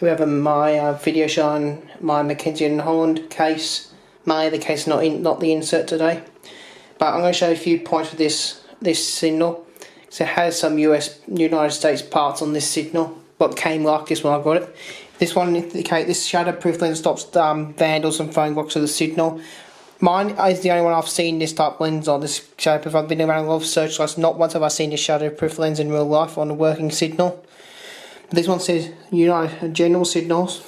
we have my video showing my McK&H Holland case. The case not the insert today. But I'm going to show you a few points with this signal. So it has some United States parts on this signal. What came like this when I got it. This one, this shatterproof lens stops vandals and phone blocks of the signal. Mine is the only one I've seen this type of lens on. This shatterproof. I've been around a lot of Searchlights. Not once have I seen this shatterproof lens in real life on a working signal. This one says General Signals,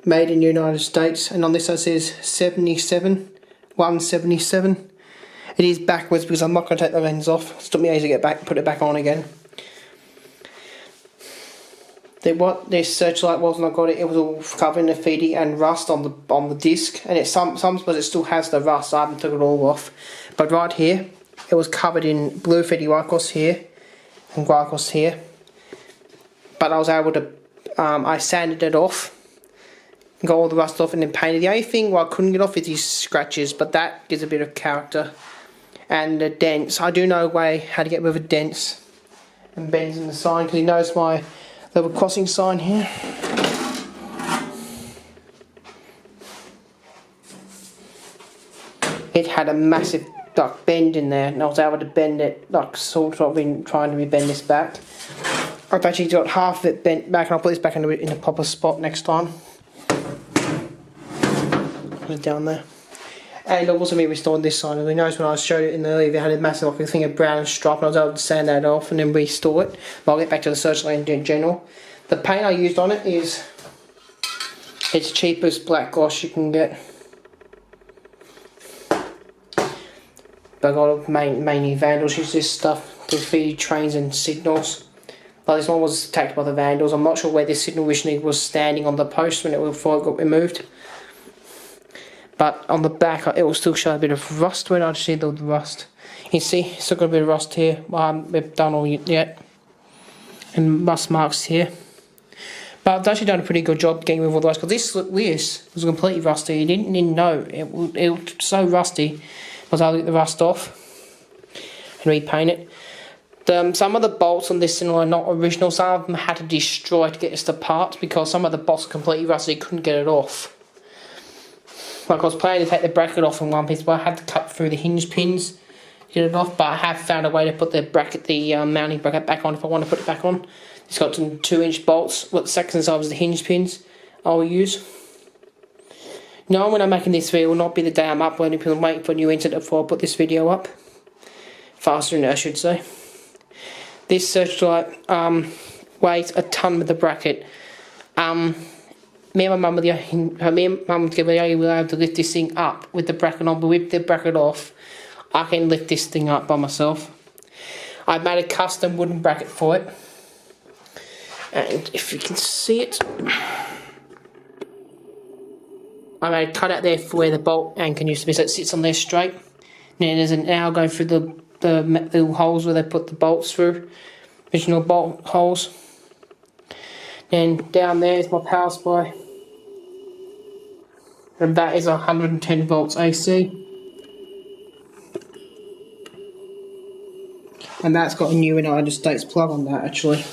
made in United States, and on this it says 177. It is backwards because I'm not going to take the lens off. It took me ages to get back, put it back on again. What this Searchlight was when I got it, it was all covered in graffiti and rust on the disc, and it's some but it still has the rust. So I haven't took it all off, but right here it was covered in blue graffiti right across here and right across here. But I was able to, I sanded it off, got all the rust off, and then painted. The only thing I couldn't get off is these scratches, but that gives a bit of character. And the dents, I do know a way how to get rid of dents and bends in the sign, because you notice my little crossing sign here. It had a massive bend in there, and I was able to bend it, sort of been trying to rebend this back. I've actually got half of it bent back, and I'll put this back in a proper spot next time. Put it down there. And I've also been restoring this side. You notice when I showed it in the earlier, it had a massive thing of brown stripe, and I was able to sand that off and then restore it. But I'll get back to the Searchlight in general. The paint I used on it is its cheapest black gloss you can get. But I got mainly vandals use this stuff to feed trains and signals. Like this one was attacked by the vandals. I'm not sure where this signal originally was standing on the post before it got removed. But on the back, it will still show a bit of rust when I see the rust. You see, it's still got a bit of rust here. I haven't done all yet. And rust marks here. But I've actually done a pretty good job getting rid of all the rust. Because this was completely rusty. You didn't know. It was so rusty. I was able to get the rust off and repaint it. Some of the bolts on this signal are not original. Some of them had to destroy to get this apart because some of the bolts are completely rusty. Couldn't get it off. Like I was planning to take the bracket off in one piece, but I had to cut through the hinge pins to get it off. But I have found a way to put the mounting bracket back on if I want to put it back on. It's got some 2-inch bolts. What the second side was the hinge pins I will use. Now when I'm making this video, will not be the day I'm uploading because I'm waiting for a new internet before I put this video up. Faster than I should say. This Searchlight weighs a ton with the bracket. Me and my mum were able to lift this thing up with the bracket on, but with the bracket off, I can lift this thing up by myself. I made a custom wooden bracket for it, and if you can see it, I made a cutout there for where the bolt anchor used to be, so it sits on there straight. Now there's an nail going through the little holes where they put the bolts through, original bolt holes. Then down there is my power supply, and that is 110 volts AC, and that's got a new United States plug on that actually.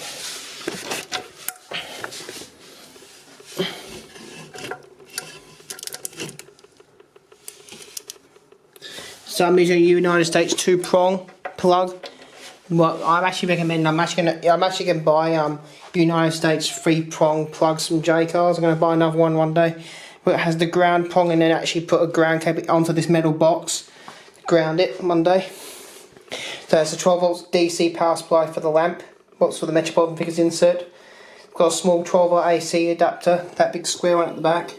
So I'm using a United States 2-prong plug. What I'm actually recommending, I'm actually gonna buy United States 3-prong plugs from J-Cars. I'm gonna buy another one day, where it has the ground prong, and then actually put a ground cable onto this metal box, ground it one day. So it's a 12 volts DC power supply for the lamp, box for the Metropolitan figures insert. It's got a small 12 volt AC adapter, that big square one at the back.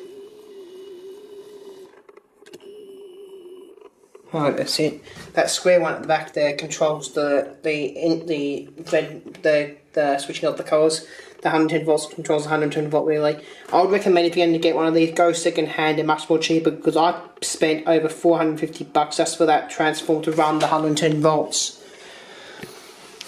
Oh, that's it. That square one at the back there controls the switching up the colours. The 110 volts controls the 110 volt relay. I would recommend if you're going to get one of these, go second hand. They're much more cheaper because I spent over $450 just for that transformer to run the 110 volts.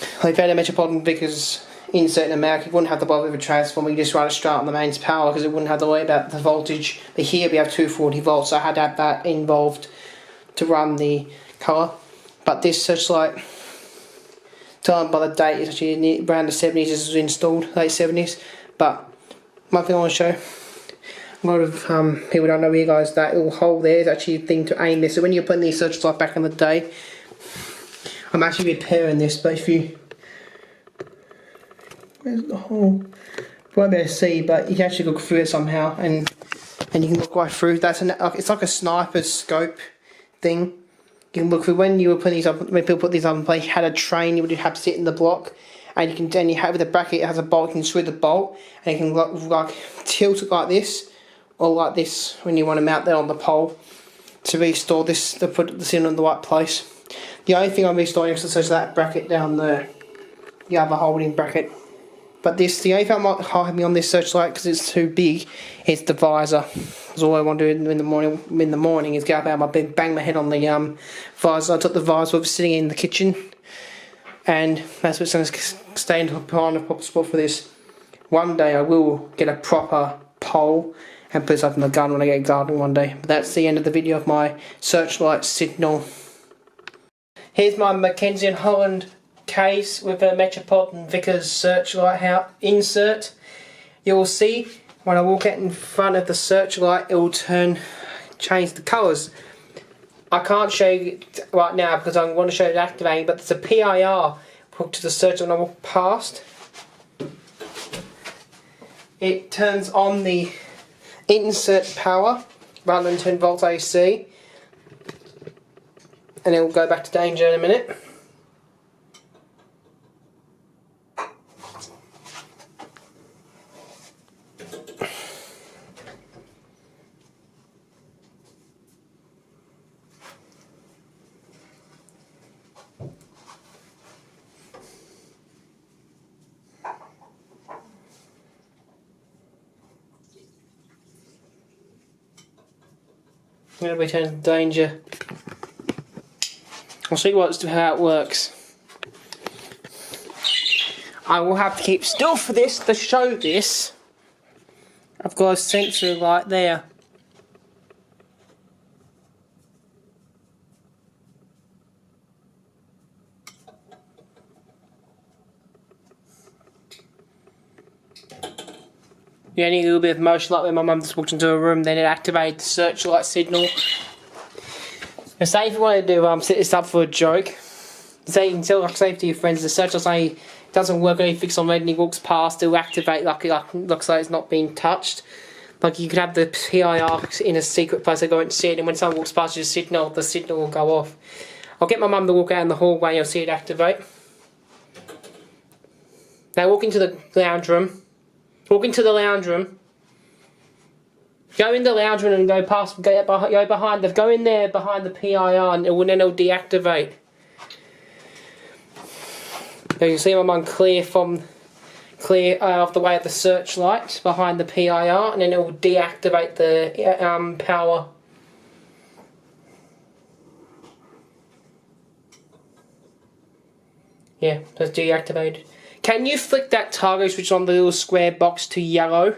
If you had a Metropolitan Vickers insert in America, you wouldn't have to bother with a transformer. You just run it straight on the mains power because it wouldn't have to worry about the voltage. But here we have 240 volts, so I had to have that involved to run the colour. But this Searchlight, by the date, it's actually around the 70s. This was installed, late 70s. But One thing I want to show. A lot of people don't know here, guys, that little hole there is actually a thing to aim this. So when you're putting these Searchlight back in the day, I'm actually repairing this, but if you... Where's the hole? You won't be able to see, but you can actually look through it somehow, and you can look right through. It's like a sniper's scope thing. You can look through. When you were putting these up, when people put these up in place, you had a train, you would have to sit in the block, and you have with the bracket, it has a bolt, you can screw the bolt, and you can like tilt it like this, or like this when you want to mount that on the pole to restore this, to put this in the right place. The only thing I'm restoring is that bracket down there, the other holding bracket. But the only thing I might hide me on this Searchlight because it's too big is the visor. Because all I want to do in the morning is get up out of my bed, bang my head on the visor. I took the visor sitting in the kitchen, and that's what's going to stay in a proper spot for this. One day I will get a proper pole and put this up in the garden when I get gardening one day. But that's the end of the video of my Searchlight signal. Here's my McK&H Holland case with a Metropolitan Vickers Searchlight insert. You'll see when I walk out in front of the Searchlight, it will change the colours. I can't show you right now because I want to show you it activating, but there's a PIR hooked to the Searchlight when I walk past. It turns on the insert power rather than 10 volts AC, and it will go back to danger in a minute. I'm going to return to danger. I'll show you how it works. I will have to keep still for this to show this. I've got a sensor right there. You only need a little bit of motion, like when my mum just walked into a room, then it activated the Searchlight signal. And say if you want to set this up for a joke, say you can tell, like, say to your friends, the Searchlight say doesn't work, only fixed on red, and he walks past, it'll activate like looks like it's not being touched. Like you could have the PIR in a secret place, they go and see it, and when someone walks past the signal will go off. I'll get my mum to walk out in the hallway, you'll see it activate. Now walk into the lounge room. Walk into the lounge room. Go in the lounge room and go behind the PIR, and then it'll deactivate. So you can see my mum clear of the way of the Searchlight behind the PIR, and then it will deactivate the power. Yeah, that's deactivated. Can you flick that toggle switch on the little square box to yellow?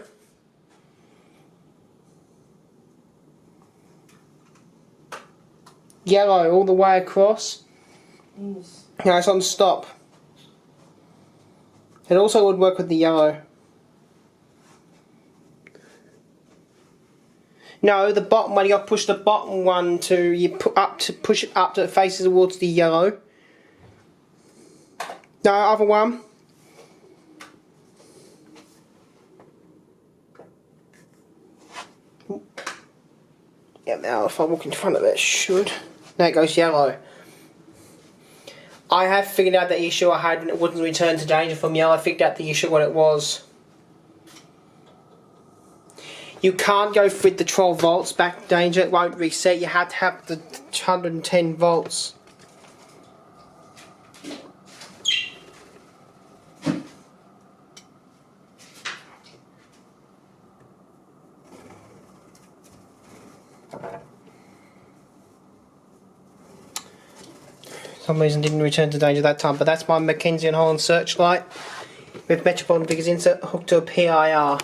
Yellow all the way across. Yes. No, it's on stop. It also would work with the yellow. No, the bottom one, you got to push the bottom one push it up to it faces towards the yellow. No, other one. Yeah, now if I walk in front of it, it should. Now it goes yellow. I have figured out the issue I had when it wouldn't return to danger from yellow. I figured out the issue what it was. You can't go with the 12 volts back to danger, it won't reset. You have to have the 110 volts. For some reason didn't return to danger that time, but that's my McK&H Holland Searchlight with Metropolitan Vickers insert hooked to a PIR.